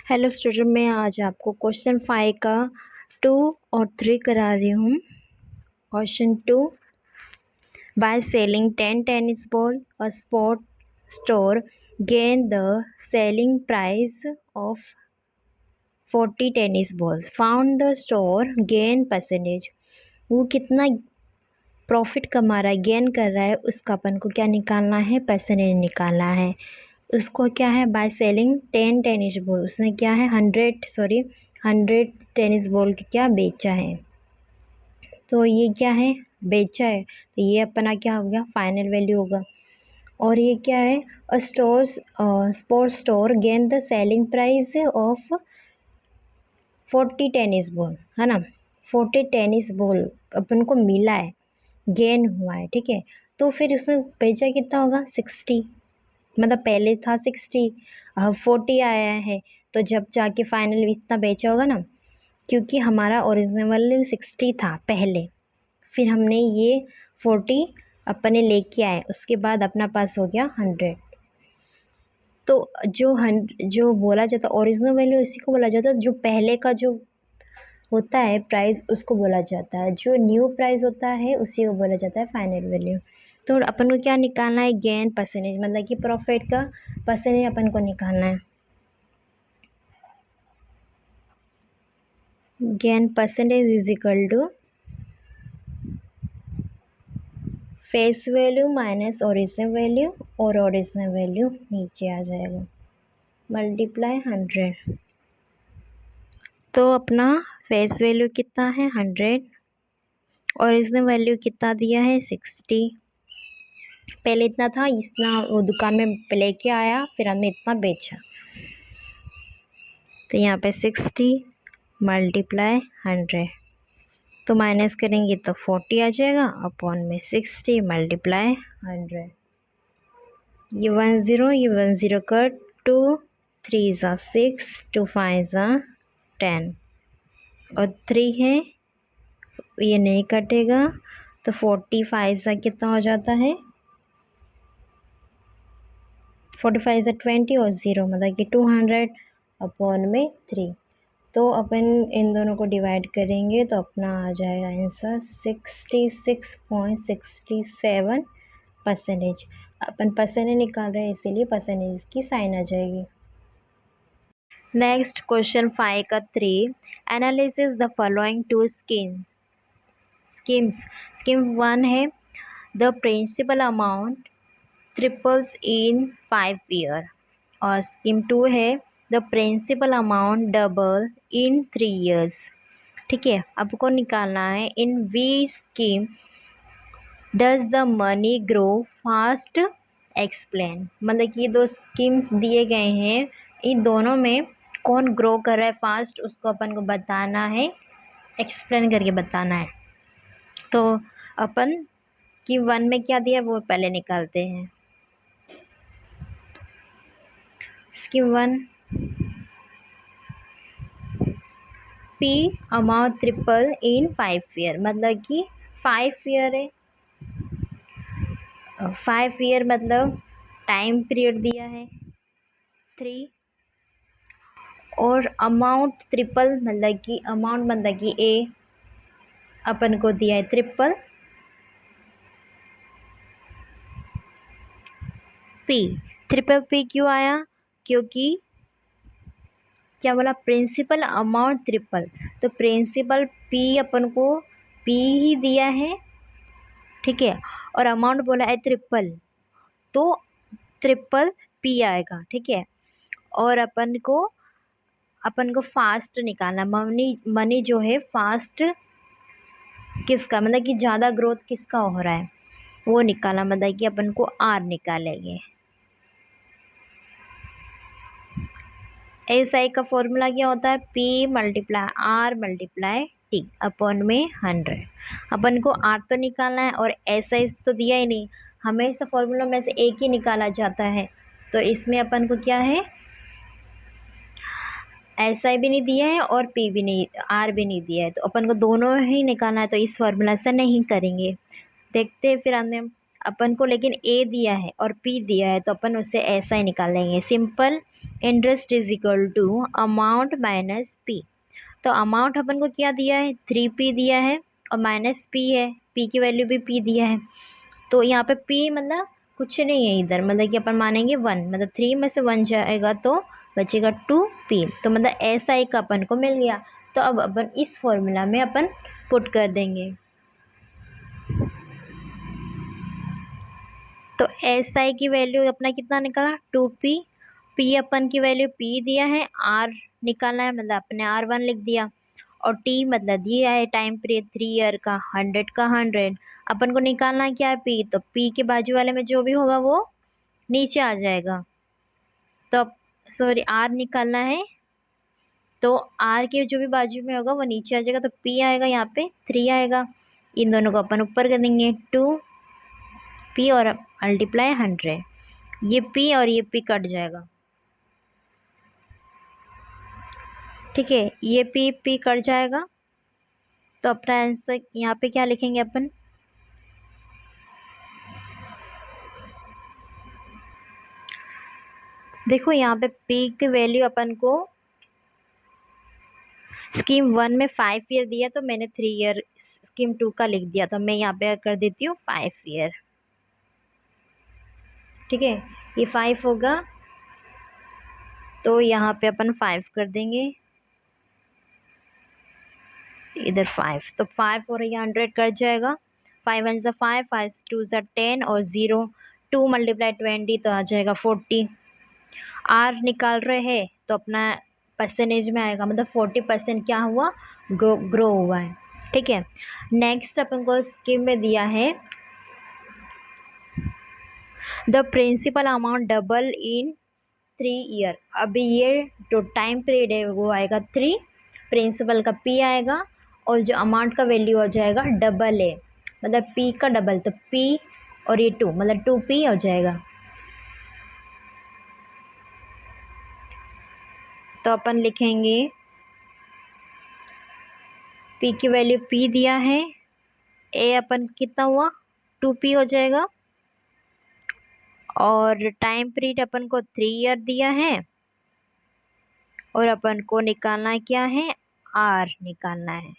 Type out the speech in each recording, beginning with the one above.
Hello student, मैं आज आपको क्वेश्चन 5 का 2 और 3 करा रही हूँ। Question 2, by selling 10 tennis ball a sport store gain the selling price of 40 tennis balls, found the store gain percentage. वो कितना प्रॉफिट कमा रहा है, गेन कर रहा है, उसका अपन को क्या निकालना है, परसेंटेज निकालना है। उसको क्या है, बाय सेलिंग 10 टेनिस बॉल, उसने क्या है 100 टेनिस बॉल की क्या बेचा है। तो ये क्या है, बेचा है, तो ये अपना क्या हो गया, फाइनल वैल्यू होगा। और ये क्या है, a sports store gain the selling price of 40 tennis ball, है ना। 40 टेनिस बॉल अपन को मिला है, गेन हुआ है, ठीक है। तो फिर उसने बेचा कितना होगा, 60, मतलब पहले था 60, अब 40 आया है, तो जब जाके फाइनल इतना बेचा होगा ना, क्योंकि हमारा ओरिजिनल वैल्यू 60 था पहले, फिर हमने ये 40 अपने लेके आए, उसके बाद अपना पास हो गया 100। तो जो बोला जाता ओरिजिनल वैल्यू इसी को बोला जाता है, जो पहले का जो होता है प्राइस उसको बोला जाता है, जो न्यू प्राइस होता है उसी को बोला जाता है फाइनल वैल्यू। तो अपन को क्या निकालना है, गेन परसेंटेज, मतलब कि प्रॉफिट का परसेंटेज अपन को निकालना है। Gain percentage is equal to face value minus original value, और ओरिजिनल वैल्यू नीचे आ जाएगा, मल्टीप्लाई 100। तो अपना फेस वैल्यू कितना है 100, ओरिजिनल वैल्यू कितना दिया है 60। पहले इतना था, इतना वो दुकान में लेके आया, फिर हमने इतना बेचा, तो यहाँ पे 60 मल्टीप्लाई 100, तो माइनस करेंगे तो 40 आ जाएगा, अपॉन में 60 मल्टीप्लाई 100। ये 10, ये 10 कट, 2 3 ज़ा 6, 2 5 ज़ा 10, और 3 है, ये नहीं कटेगा, तो 45 ज़ा कितना हो जाता है, 45 ज़ा 20, और 0 मतलब कि 200 अपॉन में 3। तो अपन इन दोनों को डिवाइड करेंगे तो अपना आ जाएगा आंसर 66.67%। अपन परसेंटेज निकाल रहे हैं, इसीलिए परसेंटेज की साइन आ जाएगी। नेक्स्ट क्वेश्चन 5 का 3, analysis the following two schemes. Scheme 1 है the principal amount triples in 5 year, और स्कीम 2 है the principal amount double in 3 years. ठीक है, आपको निकालना है in we scheme does the money grow fast, explain. मतलब कि ये दो स्कीम्स दिए गए हैं, इन दोनों में कौन ग्रो कर रहा है फास्ट, उसको अपन को बताना है, एक्सप्लेन करके बताना है। तो अपन स्कीम 1 में क्या दिया वो पहले निकालते हैं। स्कीम 1, पी अमाउंट ट्रिपल इन 5 ईयर, मतलब कि 5 ईयर है, 5 ईयर मतलब टाइम पीरियड दिया है 3, और अमाउंट ट्रिपल मतलब कि अमाउंट मतलब कि ए अपन को दिया है ट्रिपल, पी ट्रिपल पी क्यों आया, क्योंकि क्या बोला, प्रिंसिपल अमाउंट ट्रिपल, तो प्रिंसिपल पी अपन को पी ही दिया है, ठीक है, और अमाउंट बोला है ट्रिपल, तो ट्रिपल पी आएगा, ठीक है। और अपन को फास्ट निकालना, मनी मनी जो है फास्ट किसका, मतलब कि ज़्यादा ग्रोथ किसका हो रहा है वो निकालना, मतलब कि अपन को आर निकालेंगे। एस आई का फॉर्मूला क्या होता है, P multiply R multiply T upon में 100। अपन को आर तो निकालना है, और एस आई तो दिया ही नहीं, हमेशा फॉर्मूला में से एक ही निकाला जाता है, तो इसमें अपन को क्या है, एस आई भी नहीं दिया है और पी भी नहीं, आर भी नहीं दिया है, तो अपन को दोनों ही निकालना है, तो इस फॉर्मूला से नहीं करेंगे। देखते हैं फिर हमें अपन को लेकिन ए दिया है और पी दिया है, तो अपन उससे ऐसा ही निकालेंगे। Simple interest is equal to amount minus P. तो अमाउंट अपन को क्या दिया है, 3p दिया है और माइनस पी है, पी की वैल्यू भी पी दिया है। तो यहाँ पे p मतलब कुछ नहीं है इधर, मतलब कि अपन मानेंगे 1, मतलब 3 में से 1 जाएगा तो बचेगा 2p। तो मतलब ऐसा एक अपन को मिल गया। तो अब अपन इस फॉर्मूला में अपन पुट कर देंगे। तो एस आई की वैल्यू अपना कितना निकला, 2p। p अपन की वैल्यू p दिया है, r निकालना है मतलब अपने r1 लिख दिया, और t मतलब दिया है टाइम पीरियड 3 ईयर का, 100 का 100। अपन को निकालना क्या है, p। तो p के बाजू वाले में जो भी होगा वो नीचे आ जाएगा। तो सॉरी r निकालना है, तो r के जो भी बाजू में होगा वो नीचे आ जाएगा। तो p आएगा यहाँ पे 3 आएगा। इन दोनों को अपन ऊपर कर देंगे, 2p और मल्टीप्लाई 100। ये p और ये p कट जाएगा, ठीक है, ये p कट जाएगा। तो अपना आंसर यहाँ पे क्या लिखेंगे अपन, देखो यहाँ पे p की वैल्यू अपन को स्कीम 1 में 5 ईयर दिया, तो मैंने 3 ईयर स्कीम 2 का लिख दिया। तो मैं यहाँ पे कर देती हूँ 5 ईयर, ठीक है, ये 5 होगा, तो यहाँ पे अपन 5 कर देंगे, इधर 5, तो 5 और ये 100 कट जाएगा। 5 1 5, 5 2 10 और 0, 2 मल्टीप्लाई 20 तो आ जाएगा 40। आर निकाल रहे हैं तो अपना परसेंटेज में आएगा, मतलब 40% क्या हुआ, ग्रो हुआ है, ठीक है। नेक्स्ट अपन को स्कीम में दिया है the principal amount double in 3 year. अभी ये जो टाइम पीरियड है वो आएगा 3, प्रिंसिपल का p आएगा और जो अमाउंट का वैल्यू हो जाएगा डबल है, मतलब p का डबल, तो p और ये 2 मतलब 2p हो जाएगा। तो अपन लिखेंगे p की वैल्यू p दिया है, a अपन कितना हुआ 2p हो जाएगा, और टाइम पीरियड अपन को 3 ईयर दिया है, और अपन को निकालना क्या है, r निकालना है।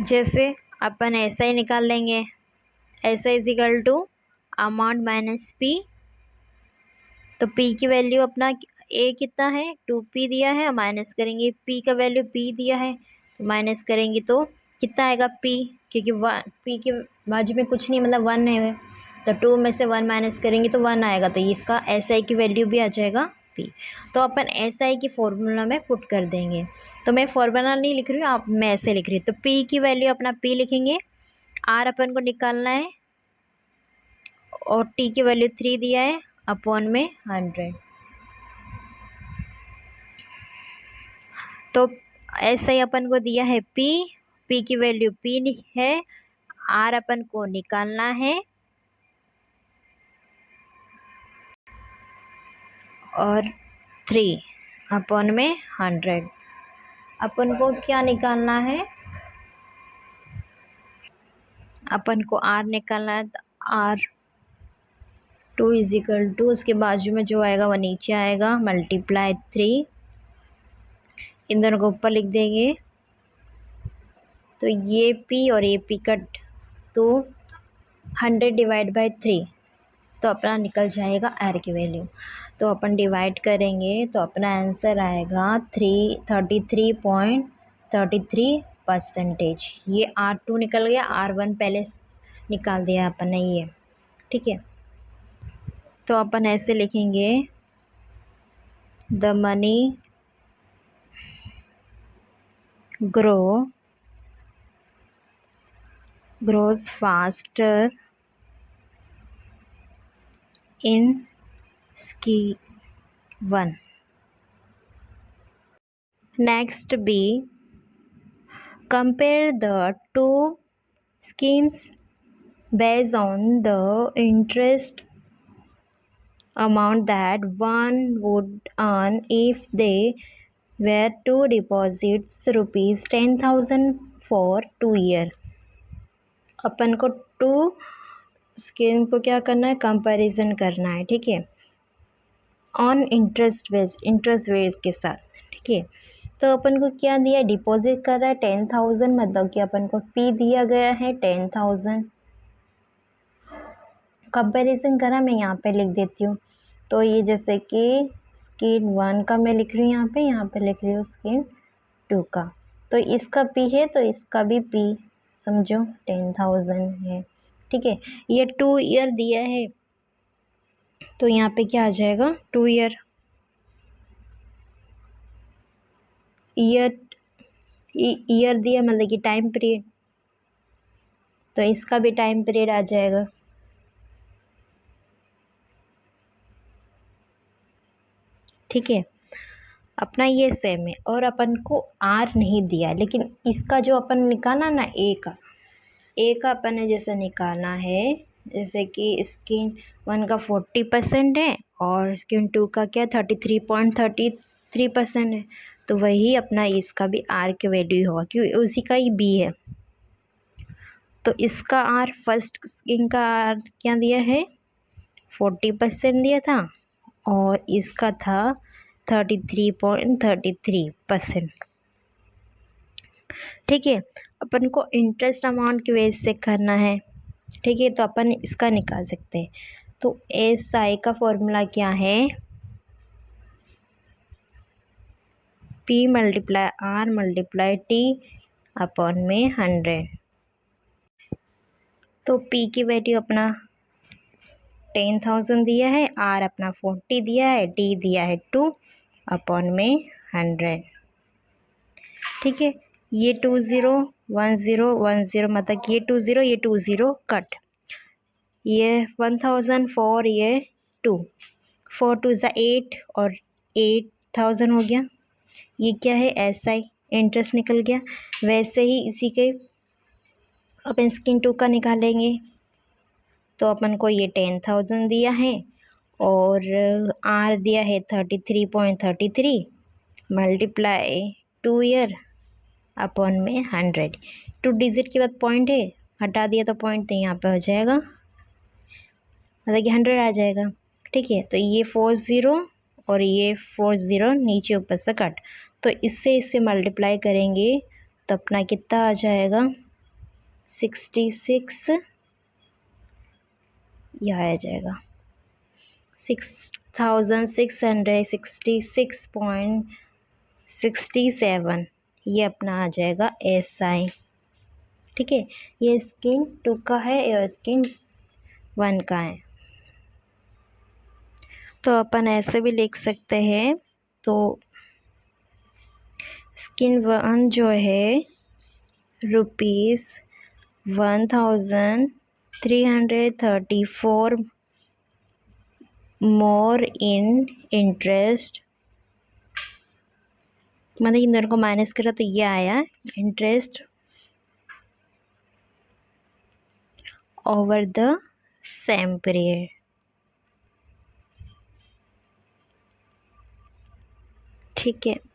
जैसे अपन ऐसा ही निकाल लेंगे, ऐसा is equal to amount minus p। तो p की वैल्यू अपना a कितना है 2p दिया है, माइनस करेंगे p का वैल्यू p दिया है, तो माइनस करेंगे तो कितना आएगा p, क्योंकि p के बाजू में कुछ नहीं मतलब 1 है, तो 2 में से 1 माइनस करेंगे तो 1 आएगा, तो इसका एस आई की वैल्यू भी आ जाएगा p। तो अपन एस आई की फॉर्मूला में पुट कर देंगे। तो मैं फॉर्मूला नहीं लिख रही हूँ, आप मैं ऐसे लिख रही हूँ। तो p की वैल्यू अपना p लिखेंगे, r अपन को निकालना है, और t की वैल्यू 3 दिया है अपॉन में 100। तो ऐसा ही अपन को दिया है p की वैल्यू p है, r अपन को निकालना है, और 3 अपॉन में 100। अपन को क्या निकालना है, अपन को r निकालना है, तो r2 इज इक्वल टू उसके बाजू में जो आएगा वो नीचे आएगा, मल्टीप्लाई 3, इन दोनों को ऊपर लिख देंगे। तो ये p और ये p कट, तो 100 डिवाइड बाई 3, तो अपना निकल जाएगा r की वैल्यू। तो अपन डिवाइड करेंगे तो अपना आंसर आएगा 33.33%। ये r2 निकल गया, r1 पहले निकाल दिया अपन ने ये, ठीक है। तो अपन ऐसे लिखेंगे the money grows faster in scheme 1। Next B, compare the two schemes based on the interest amount that one would earn if they were to deposits rupees 10,000 for 2 years. अपन को टू स्कीम को क्या करना है, comparison करना है, ठीक है, on interest base के साथ, ठीक है। तो अपन को क्या दिया, डिपॉजिट कर रहा है 10,000, मतलब कि अपन को पी दिया गया है 10,000। कंपैरिजन करा, मैं यहाँ पे लिख देती हूँ। तो ये जैसे कि स्कीम 1 का मैं लिख रही हूँ, यहाँ पे लिख रही हूँ स्कीम 2 का। तो इसका पी है तो इसका भी पी समझो 10,000 है, ठीक है। ये 2 ईयर दिया है तो यहाँ पे क्या आ जाएगा, 2 ईयर। ईयर ईयर दिया मतलब कि टाइम पीरियड, तो इसका भी टाइम पीरियड आ जाएगा, ठीक है। अपना ये सेम है और अपन को आर नहीं दिया, लेकिन इसका जो अपन निकाला ना ए का अपन ने जैसे निकालना है, जैसे कि स्किन 1 का 40% है और स्किन 2 का क्या 33.33% है, तो वही अपना इसका भी आर के वैल्यू होगा क्योंकि उसी का ही बी है। तो इसका आर फर्स्ट स्किन का आर क्या दिया है, 40% दिया था और इसका था 33.33%, ठीक है। अपन को इंटरेस्ट अमाउंट की वजह से करना है, ठीक है, तो अपन इसका निकाल सकते हैं। तो एस आई का फॉर्मूला क्या है, P multiply R multiply T upon में 100। तो पी की वैल्यू अपना 10,000 दिया है, आर अपना 40 दिया है, टी दिया है 2 अपॉन में 100, ठीक है। ये 20 मतलब कि ये 20 कट, ये 1004, ये 2, 4 2 ज़ा 8 और 8,000 हो गया। ये क्या है, एस आई इंटरेस्ट निकल गया। वैसे ही इसी के अपन स्किन 2 का निकालेंगे, तो अपन को ये 10,000 दिया है और आर दिया है 33.33 मल्टीप्लाई 2 ईयर अपॉन में 100। 2 डिजिट के बाद पॉइंट है, हटा दिया तो पॉइंट तो यहाँ पे हो जाएगा, मतलब कि 100 आ जाएगा, ठीक है। तो ये 40 और ये 40 नीचे ऊपर से कट, तो इससे मल्टीप्लाई करेंगे तो अपना कितना आ जाएगा, 66, यह आ जाएगा 6,666.67, ये अपना आ जाएगा एस आई, ठीक है। ये स्किन 2 का है और स्किन 1 का है। तो अपन ऐसे भी लिख सकते हैं, तो स्किन 1 जो है ₹1,334 मोर इन इंटरेस्ट, मतलब इन दोनों को माइनस करा तो ये आया interest over the same period, ठीक है।